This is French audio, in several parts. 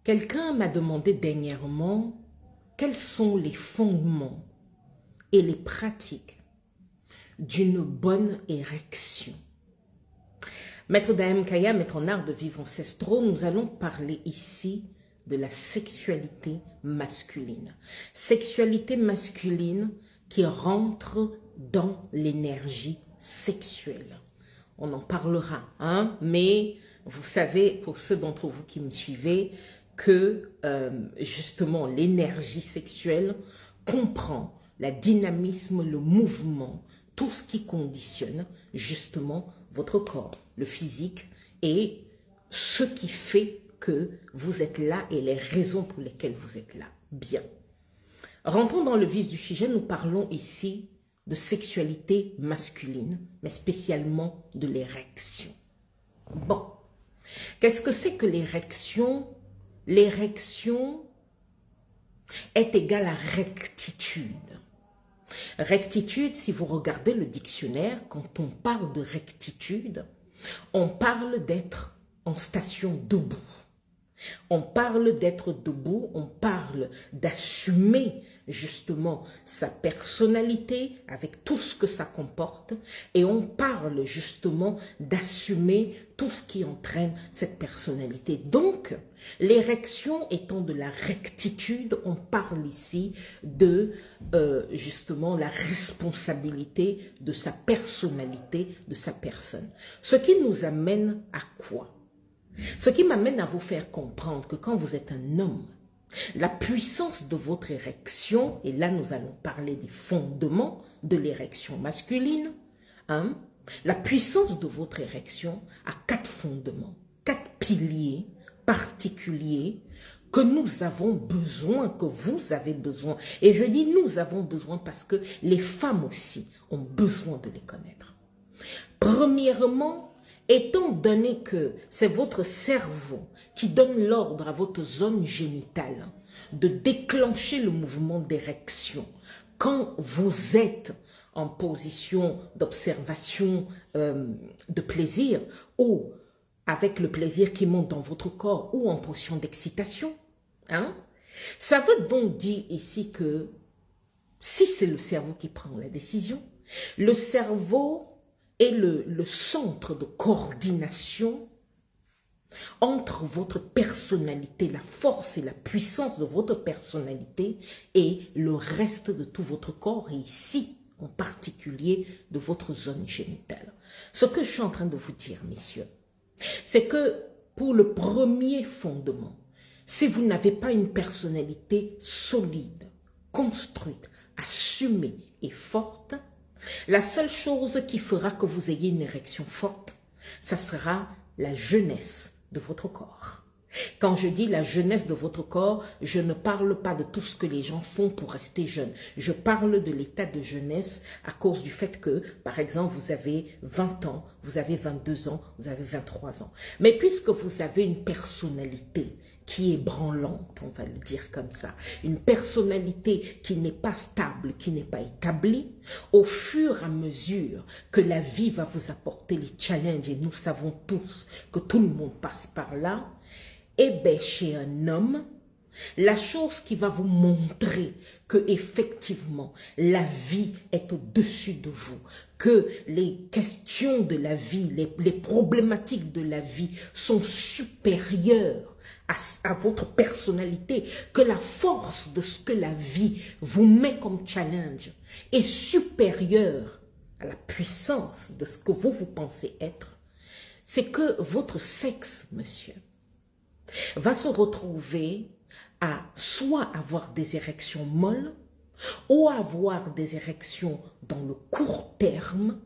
Quelqu'un m'a demandé dernièrement quels sont les fondements et les pratiques d'une bonne érection. Maître Dahem Kaya, maître en art de vivre ancestraux, nous allons parler ici de la sexualité masculine. Sexualité masculine qui rentre dans l'énergie sexuelle. On en parlera, hein, mais vous savez, pour ceux d'entre vous qui me suivez, que justement l'énergie sexuelle comprend le dynamisme, le mouvement, tout ce qui conditionne justement votre corps, le physique et ce qui fait que vous êtes là et les raisons pour lesquelles vous êtes là. Bien. Rentrons dans le vif du sujet, nous parlons ici de sexualité masculine, mais spécialement de l'érection. Bon, qu'est-ce que c'est que l'érection? L'érection est égale à rectitude. Rectitude, si vous regardez le dictionnaire, quand on parle de rectitude, on parle d'être en station debout. On parle d'être debout, on parle d'assumer justement sa personnalité avec tout ce que ça comporte et on parle justement d'assumer tout ce qui entraîne cette personnalité. Donc, l'érection étant de la rectitude, on parle ici de justement la responsabilité de sa personnalité, de sa personne. Ce qui nous amène à quoi? Ce qui m'amène à vous faire comprendre que quand vous êtes un homme, la puissance de votre érection, et là nous allons parler des fondements de l'érection masculine, hein, la puissance de votre érection a 4 fondements, 4 piliers particuliers que nous avons besoin, que vous avez besoin. Et je dis nous avons besoin parce que les femmes aussi ont besoin de les connaître. Premièrement, étant donné que c'est votre cerveau qui donne l'ordre à votre zone génitale de déclencher le mouvement d'érection quand vous êtes en position d'observation de plaisir ou avec le plaisir qui monte dans votre corps ou en position d'excitation, hein? Ça veut donc dire ici que si c'est le cerveau qui prend la décision, le cerveau est le centre de coordination entre votre personnalité, la force et la puissance de votre personnalité et le reste de tout votre corps et ici en particulier de votre zone génitale. Ce que je suis en train de vous dire, messieurs, c'est que pour le premier fondement, si vous n'avez pas une personnalité solide, construite, assumée et forte, la seule chose qui fera que vous ayez une érection forte, ça sera la jeunesse de votre corps. Quand je dis la jeunesse de votre corps, je ne parle pas de tout ce que les gens font pour rester jeunes. Je parle de l'état de jeunesse à cause du fait que, par exemple, vous avez 20 ans, vous avez 22 ans, vous avez 23 ans. Mais puisque vous avez une personnalité qui est branlante, on va le dire comme ça, une personnalité qui n'est pas stable, qui n'est pas établie, au fur et à mesure que la vie va vous apporter les challenges, et nous savons tous que tout le monde passe par là, eh bien, chez un homme, la chose qui va vous montrer que effectivement la vie est au-dessus de vous, que les questions de la vie, les problématiques de la vie sont supérieures à votre personnalité, que la force de ce que la vie vous met comme challenge est supérieure à la puissance de ce que vous pensez être, c'est que votre sexe, monsieur, va se retrouver à soit avoir des érections molles, ou avoir des érections dans le court terme,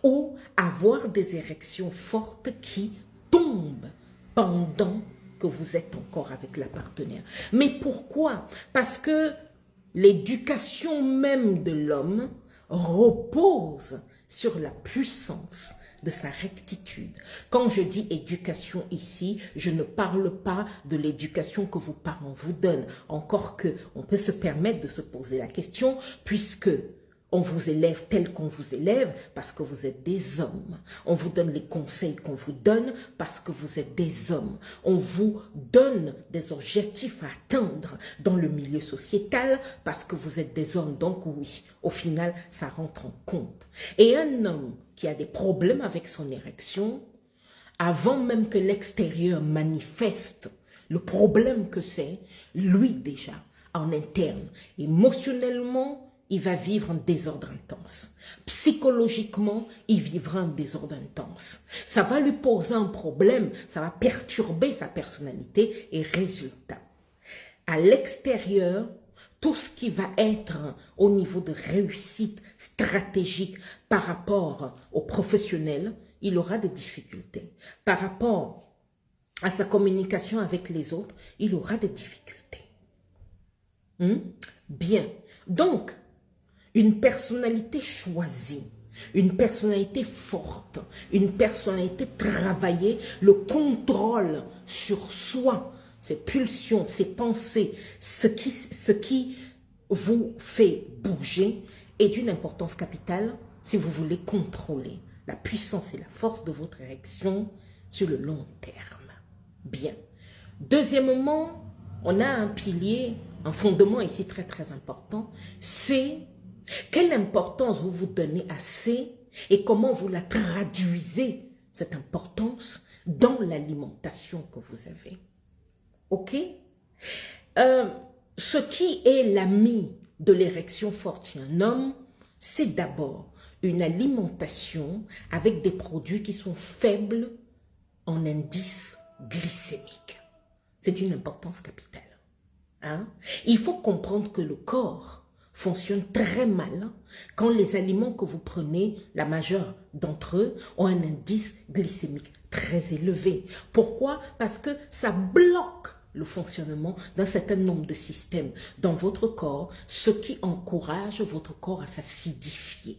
ou avoir des érections fortes qui tombent pendant que vous êtes encore avec la partenaire. Mais pourquoi? Parce que l'éducation même de l'homme repose sur la puissance de sa rectitude. Quand je dis éducation ici, je ne parle pas de l'éducation que vos parents vous donnent, encore que on peut se permettre de se poser la question, puisque on vous élève tel qu'on vous élève parce que vous êtes des hommes. On vous donne les conseils qu'on vous donne parce que vous êtes des hommes. On vous donne des objectifs à atteindre dans le milieu sociétal parce que vous êtes des hommes. Donc oui, au final, ça rentre en compte. Et un homme qui a des problèmes avec son érection, avant même que l'extérieur manifeste le problème que c'est, lui déjà, en interne, émotionnellement, il va vivre un désordre intense. Psychologiquement, il vivra un désordre intense. Ça va lui poser un problème, ça va perturber sa personnalité et résultat. À l'extérieur, tout ce qui va être au niveau de réussite stratégique par rapport aux professionnels, il aura des difficultés. Par rapport à sa communication avec les autres, il aura des difficultés. Bien. Donc, une personnalité choisie, une personnalité forte, une personnalité travaillée, le contrôle sur soi, ses pulsions, ses pensées, ce qui vous fait bouger est d'une importance capitale si vous voulez contrôler la puissance et la force de votre érection sur le long terme. Bien. Deuxièmement, on a un pilier, un fondement ici très très important, c'est quelle importance vous vous donnez à C et comment vous la traduisez, cette importance, dans l'alimentation que vous avez. Ok? Ce qui est l'ami de l'érection forte chez un homme, c'est d'abord une alimentation avec des produits qui sont faibles en indice glycémique. C'est une importance capitale. Hein? Il faut comprendre que le corps fonctionne très mal quand les aliments que vous prenez, la majeure d'entre eux, ont un indice glycémique très élevé. Pourquoi? Parce que ça bloque le fonctionnement d'un certain nombre de systèmes dans votre corps, ce qui encourage votre corps à s'acidifier.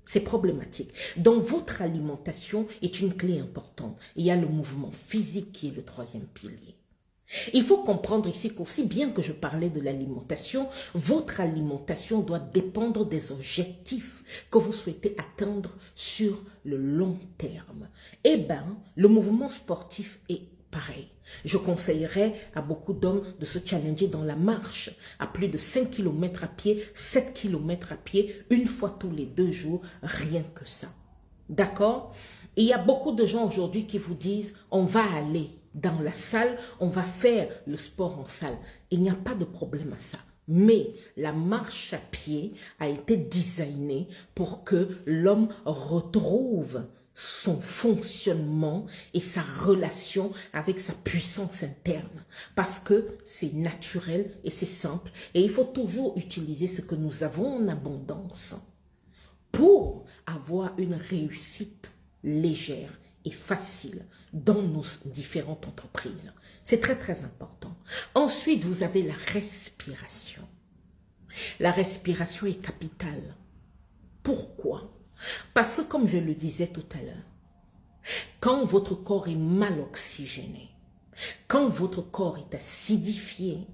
C'est problématique. Donc, votre alimentation est une clé importante. Il y a le mouvement physique qui est le troisième pilier. Il faut comprendre ici qu'aussi bien que je parlais de l'alimentation, votre alimentation doit dépendre des objectifs que vous souhaitez atteindre sur le long terme. Eh bien, le mouvement sportif est pareil. Je conseillerais à beaucoup d'hommes de se challenger dans la marche, à plus de 5 km à pied, 7 km à pied, une fois tous les 2 jours, rien que ça. D'accord? Il y a beaucoup de gens aujourd'hui qui vous disent, on va aller dans la salle, on va faire le sport en salle. Il n'y a pas de problème à ça. Mais la marche à pied a été designée pour que l'homme retrouve son fonctionnement et sa relation avec sa puissance interne. Parce que c'est naturel et c'est simple. Et il faut toujours utiliser ce que nous avons en abondance pour avoir une réussite légère et facile dans nos différentes entreprises. C'est très très important. Ensuite, vous avez la respiration. La respiration est capitale. Pourquoi? Parce que comme je le disais tout à l'heure, quand votre corps est mal oxygéné, quand votre corps est acidifié,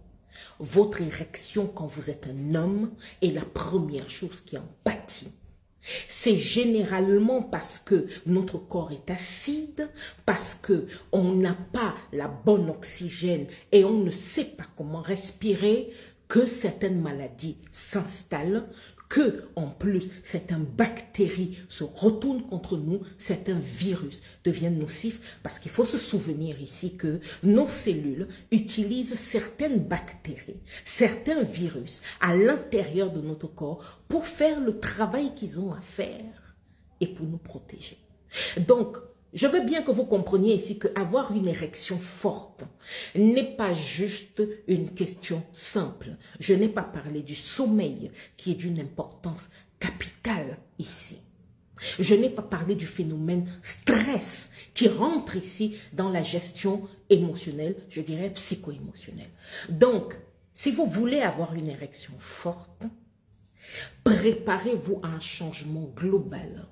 votre érection quand vous êtes un homme est la première chose qui en pâtit. C'est généralement parce que notre corps est acide, parce qu'on n'a pas la bonne oxygène et on ne sait pas comment respirer, que certaines maladies s'installent, que en plus certaines bactéries se retournent contre nous, certains virus deviennent nocifs, parce qu'il faut se souvenir ici que nos cellules utilisent certaines bactéries, certains virus à l'intérieur de notre corps pour faire le travail qu'ils ont à faire et pour nous protéger. Donc, je veux bien que vous compreniez ici qu'avoir une érection forte n'est pas juste une question simple. Je n'ai pas parlé du sommeil qui est d'une importance capitale ici. Je n'ai pas parlé du phénomène stress qui rentre ici dans la gestion émotionnelle, je dirais psycho-émotionnelle. Donc, si vous voulez avoir une érection forte, préparez-vous à un changement global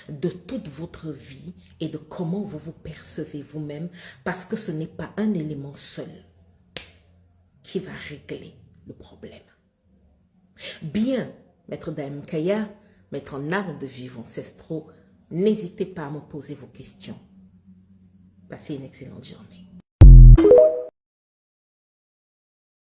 de toute votre vie et de comment vous vous percevez vous-même, parce que ce n'est pas un élément seul qui va régler le problème. Bien, Maître Daim Kaya, maître en art de vivre ancestraux. N'hésitez pas à me poser vos questions. Passez une excellente journée.